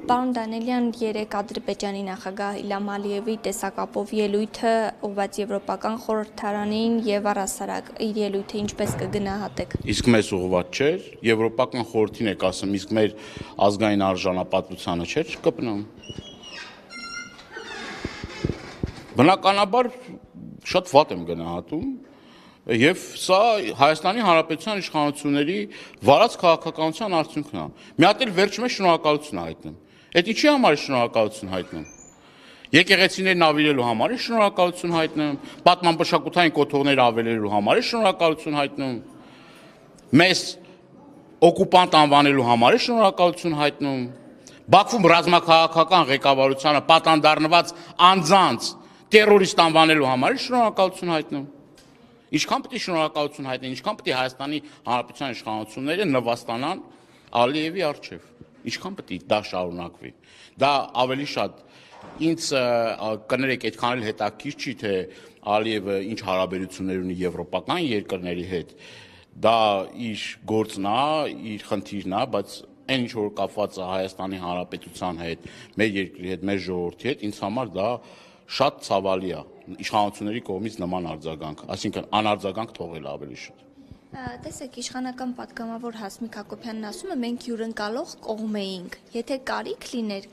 Պարոն Դանիելյան, երեկ Ադրբեջանի նախագահ Իլհամ Ալիևի տեսակապով ելույթը ուղղված Եվրոպական խորհրդարանին եւ առհասարակ իր ելույթը ինչպես կգնահատեք։ Իսկ մեզ ուղղված չէր, Եվրոպական խորհրդին եք ասում, իսկ մեր ազգային արժանապատվությանը չէր կպնում։ Բնականաբար շատ վատ եմ գնահատում եւ սա Հայաստանի Հանրապետության իշխանությունների վարած քաղաքականության արդյունքն է։ Մի հատ էլ վերջում է շնորհակալություն հայտնում։ Այդ ինչի համար է շնորհակալություն հայտնում։ Եկեղեցիներն ավիրելու համար է շնորհակալություն հայտնում, պատմամշակութային կոթողներ ավելելու համար է շնորհակալություն հայտնում, մեզ օկուպանտ անվանելու համար է շնորհակալություն հայտնում, Բաքվում ռազմաքաղաքական ղեկավարությանը պատանդառնված անձանց տերորիստ անվանելու համար է շնորհակալություն հայտնում։ Ինչքան պետք է շնորհակալություն հայտնեն, ինչքան պետք է Հայաստանի Հանրապետության իշխանությունները նվաստանան Ալիևի առջև, ինչքան պետք է դա շարունակվի։ Դա ավելի շատ ինձ կներեք այդքան էլ հետաքրքիր չի, թե Ալիևը ինչ հարաբերություններ ունի եվրոպական երկրների հետ, դա իր գործն է, իր խնդիրն է, բայց այն ինչ որ կապված է Հայաստանի Հանրապետության հետ, մեր երկրի հետ, մեր ժողովրդի հետ, ինձ համար դա շատ ցավալի է իշխանությունների կողմից նման արձագանք, այսինքն անարձագանք թողել ավելի շատ։ Տեսեք, իշխանական պատգամավոր Հասմիկ Հակոբյանն ասում է, մենք հյուրընկալող կողմ էինք, եթե կարիք լիներ,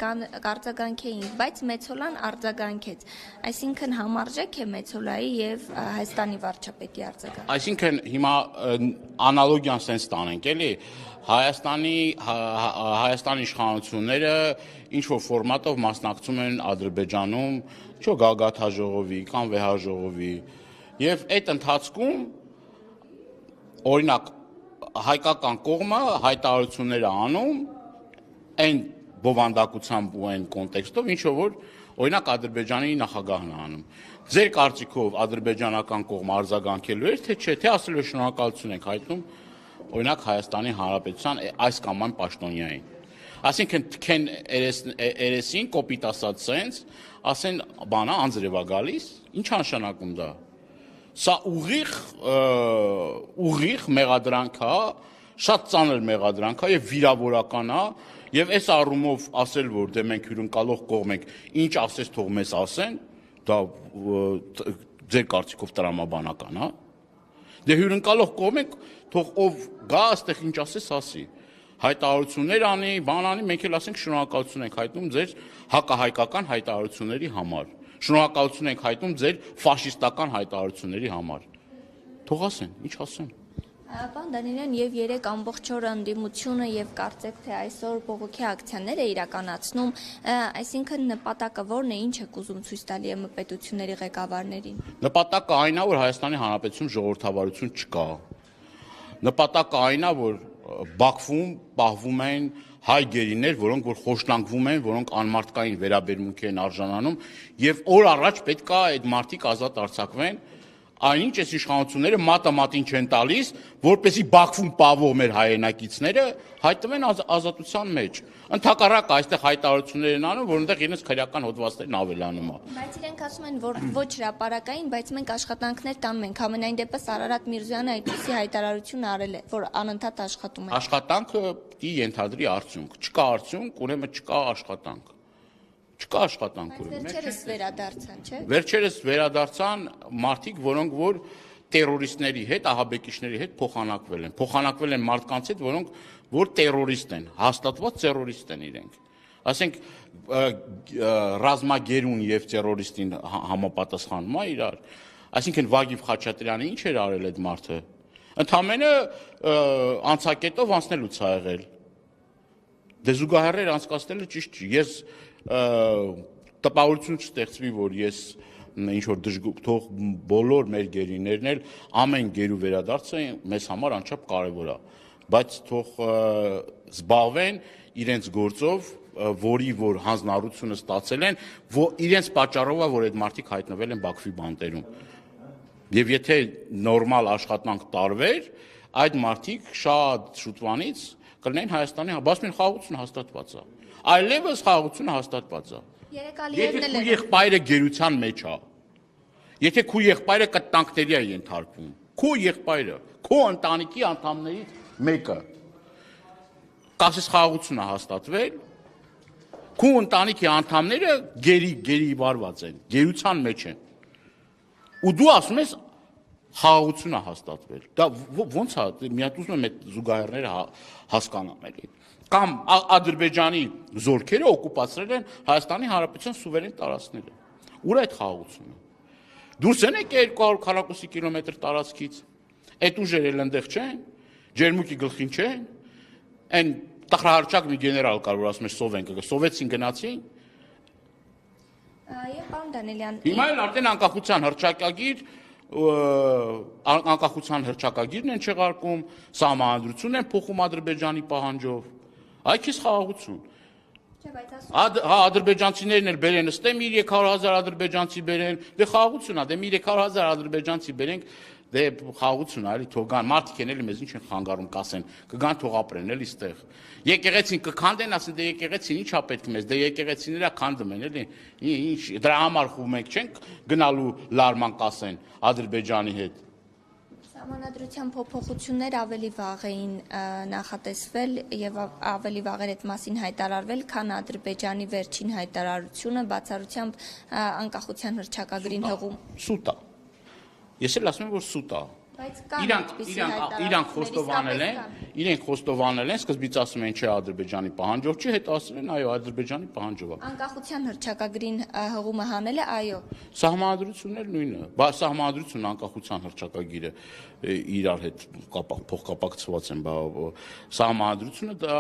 կարձագանքեինք, բայց Մեծոլան արձագանքեց, այսինքն համարժեք է Մեծոլայի եւ Հայաստանի վարչապետի արձագանքը։ Այսինքն հիմա անալոգիան sense տանենք, էլի Հայաստանի իշխանությունները ինչ որ ֆորմատով մասնակցում են Ադրբեջանում, ինչ որ գագաթաժողովի կամ վեհաժողովի եւ այդ ընթացքում օրինակ հայկական կողմը հայտարարություններ է անում այն բովանդակությամբ ու այն կոնտեքստով, ինչ որ օրինակ Ադրբեջանի նախագահն է անում։ Ձեր կարծիքով ադրբեջանական կողմը արձագանքելու էր, թե չէ, թե ասել է շնորհակալություն ենք հայտնում օրինակ Հայաստանի Հանրապետության այս կամ այն պաշտոնյային։ Այսինքն թքեն երեսին կոպիտ ասած sense, ասեն բանա անձրևա գալիս, ինչ նշանակում դա։ Սա ուղիղ մեղադրանք է, շատ ծանր մեղադրանք է եւ վիրավորական է, եւ այս առումով ասել, որ դե մենք հյուրընկալող կողմ ենք, ինչ ասես թող մեզ ասեն, դա ձեր կարծիքով տրամաբանական է։ Դե հյուրընկալող կողմ ենք, թող ով գա, այստեղ ինչ ասես ասի։ Հայտարարություններ անի, բան անի, մենք էլ ասենք շնորհակալություն ենք հայտնում ձեր հակահայկական հայտարարությունների համար։ Շնորհակալություն ենք հայտնում ձեր ֆաշիստական հայտարարությունների համար։ Թող ասեն, ինչ ասեն։ Պարոն Դանիելյան, եւ երեք ամբողջ օրը ընդդիմությունը եւ կարծեք թե այսօր բողոքի ակցիաներ է իրականացնում, այսինքն նպատակը ո՞րն է, ինչ է ուզում ցույց տալի ԵՄ պետությունների ղեկավարներին։ Նպատակը այն է, որ Հայաստանի Հանրապետություն ժողովրդավարություն չկա։ Նպատակը այն է, որ Բաքվում պահվում են հայ գերիներ, որոնք որ խոշտանգվում են, որոնք անմարդկային վերաբերմունքի են արժանանում եւ օր առաջ պետք է այդ մարդիկ ազատ արձակվեն, այնինչ այս իշխանությունները մատը մատին չեն տալիս, որպեսզի Բաքվում պահվող մեր հայրենակիցները հայտնվեն ազատության մեջ։ Ընդհակառակը այստեղ հայտարարություններ են անում, որոնտեղ իրենց քրեական հոդվածներն ավելանում է։ Բայց իրենք ասում են, որ ոչ հրապարակային, բայց մենք աշխատանքներ տանում ենք։ Համենայն դեպս Արարատ Միրզոյանը այդպիսի հայտարարություն արել է, որ անընդհատ աշխատում է։ Աշխատանքը պիտի ենթադրի արդյունք։ Չկա արդյունք, ուրեմն չկա աշխատանք։ Չկա աշխատանք ուրեմն։ Վերջերս վերադարձան, չէ՞։ Վերջերս վերադարձան մարդիկ, որոնք որ տերորիստների հետ, ահաբեկիչների հետ փոխանակվել են։ Փոխանակվել են մարդկանց հետ, որոնք որ տերորիստ են, հաստատված տերորիստ են իրենք։ Ասենք ռազմագերուն եւ տերորիստին համապատասխանում է իրար։ Այսինքն Վագիվ Խաչատրյանը ինչ էր արել այդ մարդը։ Ընդամենը անցակետով անցնելուց ա եղել։ Դե զուգահեռներ անցկացնելը ճիշտ չի։ Ես տպավորություն չստեղծվի, որ ես ինչ որ դժգոհ թող բոլոր մեր գերիներն էլ ամեն գերու վերադարձը մեզ համար անչափ կարևոր է, բայց թող զբաղվեն իրենց գործով, որի որ հանձնառությունը ստացել են, իրենց պատճառով է, որ այդ մարդիկ հայտնվել են Բաքվի բանտերում։ Եվ եթե նորմալ աշխատանք տարվեր, այդ մարդիկ շատ շուտվանից կլինեն Հայաստանի, բայց մեն խաղաղությունը հաստատված է։ Այլևս խաղաղությունը հաստատված է։ Եթե քո եղբայրը գերության մեջ է, եթե քո եղբայրը կտանքների է ենթարկվում, քո եղբայրը, քո ընտանիքի անդամներից մեկը, կասես խաղաղությունը հաստատվել, քո ընտանիքի անդամները գերի վարված են, գերության մեջ են։ Ու դու ասում ես խաղաղություն է հաստատվել։ Դա ո՞նց է, մի հատ ուզում եմ այդ զուգահեռները հասկանամ էլի։ Կամ Ադրբեջանի զորքերը օկուպացրել են Հայաստանի Հանրապետության սուվերեն տարածքները։ Ուր է այդ խաղաղությունը։ Դուրս են եկել 200 քառակուսի կիլոմետր տարածքից։ Այդ ուժերը այնտեղ չեն, ջերմուկի գլխին չեն։ Այն տխրահարճակ մի գեներալ կար, որ ասում է սովետին գնացին։ Եվ պարոն Դանիելյան, Հիմա էլ արդեն անկախության հռչակագիրն են չեղարկում, սահմանադրություն են փոխում Ադրբեջանի պահանջով։ Այ քիչ խաղաղություն։ չէ, բայց ասում Ադրբեջանցիներն էլ բերեն, ըստեմ 300,000 ադրբեջանցի բերեն, դե խաղաղություն է, դե 300,000 ադրբեջանցի բերենք, դե խաղաղություն է, էլի թող գան, մարդիկ են էլի մեզ ինչ են խանգարում, կասեն, կգան թող ապրեն էլի ստեղ։ Եկեղեցին կքանդեն, ասեն, դե եկեղեցին ի՞նչ է պետք մեզ, դե եկեղեցիները քանդում են, էլի։ Ինչ դրա համար խու մենք չենք գնալու լարման կասեն Ադրբեջանի հետ։ Սահմանադրության փոփոխություններ ավելի վաղ էին նախատեսվել եւ ավելի վաղ էր այդ մասին հայտարարվել, քան Ադրբեջանի վերջին հայտարարությունը բացառությամբ անկախության հռչակագրին հղում։ Սուտ է։ Ես էլ ասում եմ, որ սուտ է։ Բայց կան այդպիսի Իրանք խոստովանել են, սկզբից ասում են չէ Ադրբեջանի պահանջով չի, հետո ասել են այո Ադրբեջանի պահանջով է։ Անկախության հռչակագրին հղումը հանել է, այո։ Սահմանադրությունն էլ նույնը, բայց սահմանադրությունն անկախության հռչակագիրը իրար հետ փոխկապակցված են, սահմանադրությունը դա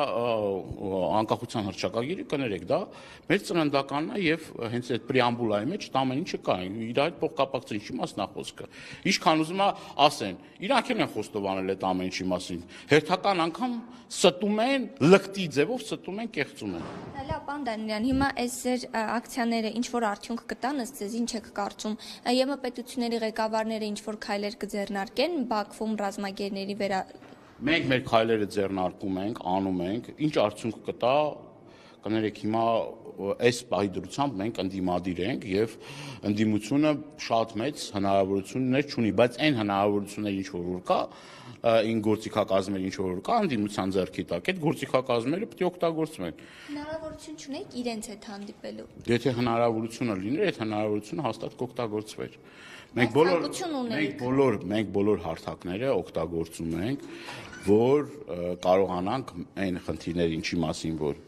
անկախության հռչակագիրը կներեք, դա մեր ծննդականն է եւ հենց այդ պրեամբուլայի մեջ դա ամեն ինչը կա, իրար հետ փոխկապակցել ինչի մասն է խոսքը։ Ինչքան ուզում է ասեն, իրանք էլ են խոստովանել այդ ամեն ինչի մասին։ Հերթական անգամ ստում են, լկտի ձևով ստում են, կեղծում են։ Հələ պարոն Դանիելյան, հիմա այս ձեր ակցիաները ինչ որ արդյունք կտան, ըստ ձեզ ինչ եք կարծում։ ԵՄ պետությունների ղեկավարները ինչ որ քայլեր կձեռնարկեն Բաքվում ռազմագերների Մենք մեր քայլերը ձեռնարկում ենք, անում ենք, ինչ արդյունք կտա, կներեք հիմա այս պահի դրությամբ մենք ընդդիմադիր ենք եւ ընդդիմությունը շատ մեծ հնարավորություններ չունի, բայց այն հնարավորությունները ինչ որ կա, ին գործիքակազմեր ինչ որ կա, ընդդիմության ձեռքի տակ, այդ գործիքակազմերը պետք է օգտագործվեն։ Հնարավորություն չունեք իրենց հետ հանդիպելու։ Եթե հնարավորությունը լիներ, այդ հնարավորությունը հաստատ կօգտագործվեր։ Մենք բոլոր հարթակները օգտագործում ենք, որ կարողանանք այն խնդիրները, ինչի մասին որ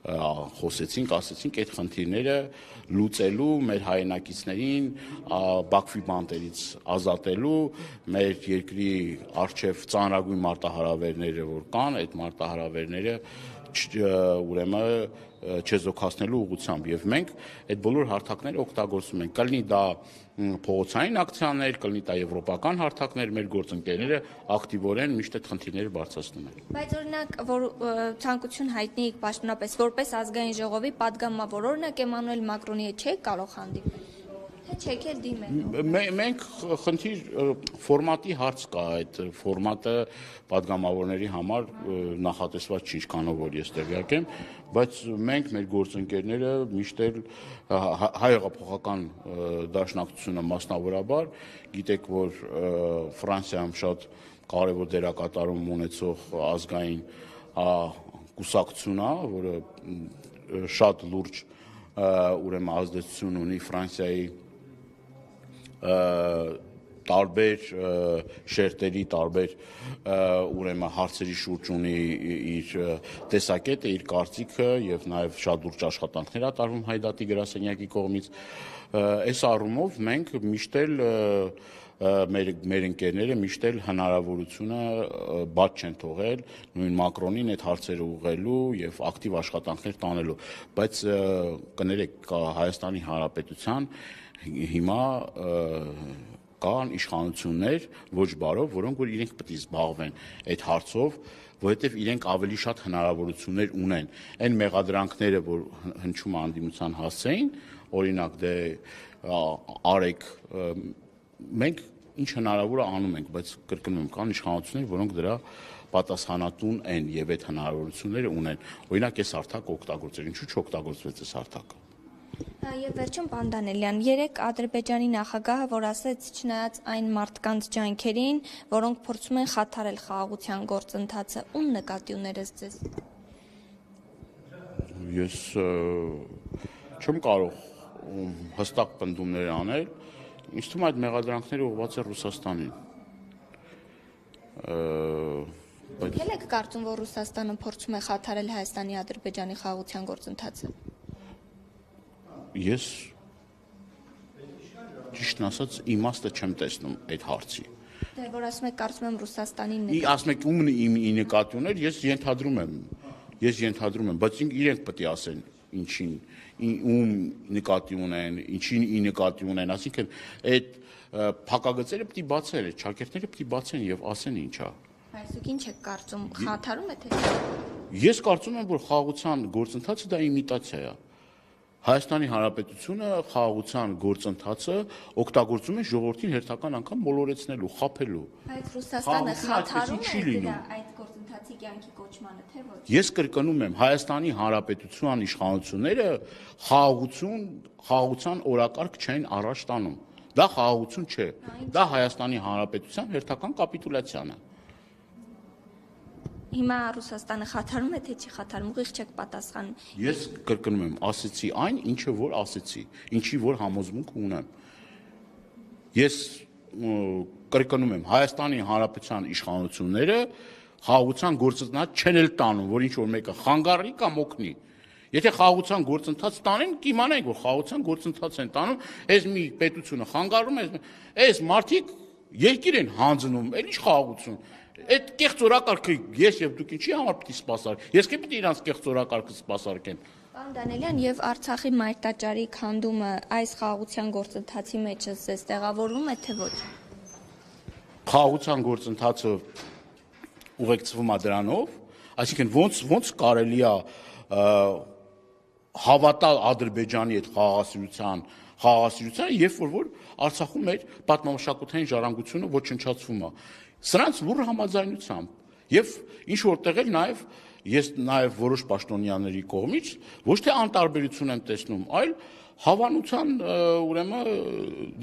խոսեցինք, ասեցինք, այդ խնդիրները լուծելու, մեր հայրենակիցներին Բաքվի բանտերից ազատելու, մեր երկրի առջև ծանրագույն մարտահրավերները որ կան, այդ մարտահրավերները ուրեմն չեզոքացնելու ուղղությամբ եւ մենք այդ բոլոր հարթակները օգտագործում ենք։ Կլինի դա փողոցային ակցիաներ, կլինի դա եվրոպական հարթակներ, մեր գործընկերները ակտիվորեն միշտ այդ խնդիրները բարձրացնում են։ Բայց օրինակ, որ ցանկություն հայտնեիք պաշտոնապես որպես ազգային ժողովի падգամավոր, օրինակ Էմանուել Մակրոնի հետ չէ կարող հանդիպել։ Թե չեք էլ դիմել։ Մենք խնդիր ֆորմատի հարց կա, այդ ֆորմատը падգամավորների համար նախատեսված չի, ինչքանով որ ես տեղյակ եմ, բայց մենք մեր գործընկերները միշտ էլ հայ հեղափոխական դաշնակցությունը մասնավորաբար, գիտեք որ Ֆրանսիայում շատ կարևոր դերակատարում ունեցող ազգային կուսակցություն է, որը շատ լուրջ ուրեմն ազդեցություն ունի Ֆրանսիայի տարբեր շերտերի, տարբեր ուրեմն հարցերի շուրջ ունի իր տեսակետը, իր կարծիքը եւ նաեւ շատ լուրջ աշխատանքներ ա տարվում Հայդատի գրասենյակի կողմից։ Այս առումով մենք միշտ էլ մեր ընկերները միշտ էլ հնարավորությունը բաց չեն թողել նույն Մակրոնին այդ հարցերը ուղղելու եւ ակտիվ աշխատանքներ տանելու, բայց կներեք Հայաստանի Հանրապետության հիմա կան իշխանություններ ոչ բարով, որոնք որ իրենք պետք է զբաղվեն այդ հարցով, որովհետև իրենք ավելի շատ հնարավորություններ ունեն։ Այն մեղադրանքները, որ հնչում անդիմության հասցեին, օրինակ դե արեք մենք ինչ հնարավոր է անում ենք, բայց կրկնում եմ, կան իշխանություններ, որոնք դրա պատասխանատուն են եւ այդ հնարավորությունները ունեն։ Օրինակ այս հարթակը օգտագործել, ինչու չօգտագործվեց այս հարթակը։ Եվ վերջում պարոն Դանիելյան, երեք Ադրբեջանի նախագահը, որ ասեց, չնայած այն մարդկանց ջանքերին, որոնք փորձում են խաթարել խաղաղության գործընթացը, ում նկատի ուներս ձեզ։ Ես չեմ կարող հստակ պնդումներ անել, ինձ թվում է այդ մեղադրանքները ուղղված է Ռուսաստանին։ Ել եք կարծում, որ Ռուսաստանը փորձում է խաթարել Հայաստանի Ադրբեջանի խաղաղության գործընթացը։ Ես ճիշտն ասած իմաստը չեմ տեսնում այդ հարցի։ Դե որ ասում եք կարծում եմ Ռուսաստանին Ասում եք ում նկատի ուներ, ես ենթադրում եմ, բայց իրենք պետք է ասեն ինչին ում նկատի ունեն, ինչին նկատի ունեն, ասինքն այդ փակագծերը պետք է բացեն, այդ ճակերտները պետք է բացեն եւ ասեն ինչա։ Այսուք ինչ եք կարծում, խաթարում է թե։ Ես կարծում եմ, որ խաղաղության գործընթացը դա իմիտացիա է։ Հայաստանի Հանրապետությունը խաղաղության գործընթացը օգտագործում է ժողովրդին հերթական անգամ մոլորեցնելու, խաբելու։ Բայց Ռուսաստանը խաթարում է այդ գործընթացի կյանքի կոչմանը, թե ոչ։ Ես կրկնում եմ, Հայաստանի Հանրապետության իշխանությունները խաղաղության օրակարգ չեն առաջ տանում։ Դա խաղաղություն չէ։ Դա Հայաստանի Հանրապետության հերթական կապիտուլյացիան է։ Հիմա Ռուսաստանը խաթարում է թե չի խաթարում, ուղիղ չեք պատասխանում։ Ես կրկնում եմ, ասեցի այն, ինչը որ ասեցի, ինչի որ համոզմունք ունեմ։ Ես կրկնում եմ, Հայաստանի Հանրապետության իշխանությունները խաղաղության գործընթաց չեն էլ տանում, որ ինչ որ մեկը խանգարի կամ օգնի։ Եթե խաղաղության գործընթաց տանեն, կիմանայինք, որ խաղաղության գործընթաց են տանում, այս մի պետությունը խանգարում է, այս մարդիկ երկիր են հանձնում, էլ ինչ խաղաղություն։ Այդ կեղծ օրակարգը ես եւ դուք ինչի համար պետք է սպասարկենք։ Ես պետք է իրանց կեղծ օրակարգը սպասարկեմ։ Պարոն Դանելյան, եւ Արցախի մայրտաճարի քանդումը այս խաղաղության գործընթացի մեջ էս տեղավորվում է թե ոչ։ Խաղաղության գործընթացը ուղեկցվում է դրանով, այսինքն ոնց կարելի է հավատալ Ադրբեջանի այդ խաղաղասիրությանը, երբ որ Արցախում մեր պատմամշակութային ժառանգությունը ոչնչացվում է։ Սրանց լուր համաձայնությամբ եւ ինչ որտեղ էլ ես նաեւ որոշ պաշտոնյաների կողմից ոչ թե անտարբերություն եմ տեսնում, այլ հավանության ուրեմն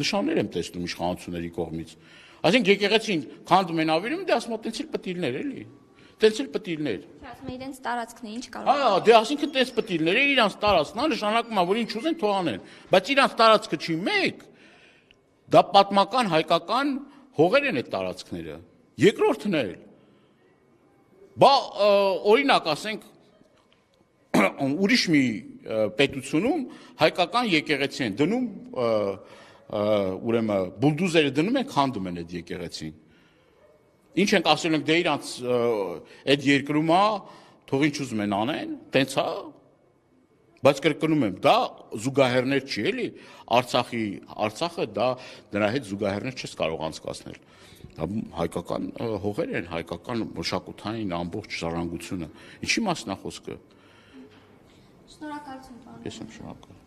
նշաններ եմ տեսնում իշխանությունների կողմից։ Այսինքն եկեղեցին քանդում են ավիրում, դե ասում տենց էլ պետք է էլի։ Տենց էլ պետք է։ Ասում են իրենց տարածքն է, ինչ կարող։ Դե ասինքն տենց պետք է իրանց տարածքն է, նշանակում է, որ ինչ ուզեն թող անեն, բայց իրանց տարածքը չի մեկ։ Դա պատմական հայկական հողեր են այդ տարածքները։ Երկրորդն է։ Բա օրինակ ասենք ուրիշ մի պետությունում հայկական եկեղեցի են դնում ուրեմն բուլդուզերը դնում են քանդում են այդ եկեղեցին։ Ինչ ենք ասել ենք դե իրանց այդ երկրում է թող ինչ ուզում են անեն, տենց է։ Բայց կրկնում եմ, դա զուգահեռներ չի էլի, Արցախը դա նրա հետ զուգահեռներ չես կարող անցկացնել։ Դա հայկական հողեր են, հայկական մշակութային ամբողջ ժառանգությունը։ Ինչի մասն է խոսքը։ Շնորհակալություն, պարոն։ Ես եմ շնորհակալ։